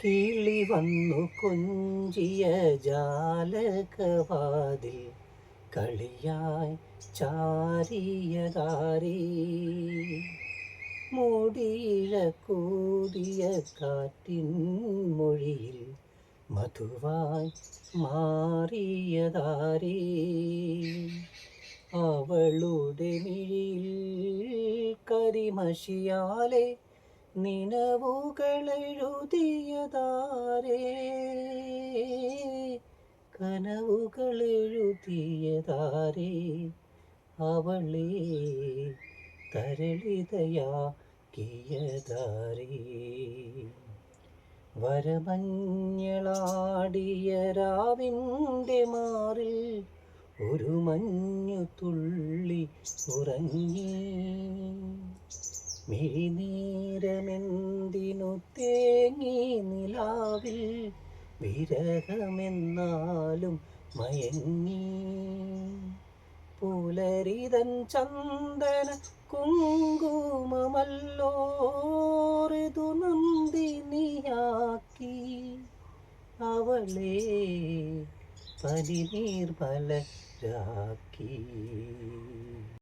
കിളി വന്നു കൊഞ്ചിയ ജാലകവാതിൽ കളിയായി ചാരിയതാരേ. മൂടിയിഴ കൂടിയ കാറ്റിൻ മൊഴിയിൽ മധുവായി മാറിയതാരേ. അവളുടെ മിഴിയിൽ കരിമഷിയാലെ നിനവുകളെഴുതിയതാരേ. കനവുകളെഴുതിയതാരേ. അവളെ തരളിതയാക്കിയതാരേ. വരമഞ്ഞളാടിയ രാവിൻ്റെ മാറിൽ ഒരു മഞ്ഞു തുള്ളി ഉറങ്ങി. മിഴിനീരമെന്തിനു തേങ്ങി നിലാവിൽ വിരഹമെന്നാലും മയങ്ങി. പുലരിതൻ ചന്ദന കുങ്കുമമല്ലോ ഋതുനന്ദിനിയാക്കി. അവളെ പനിനീർമലരാക്കി.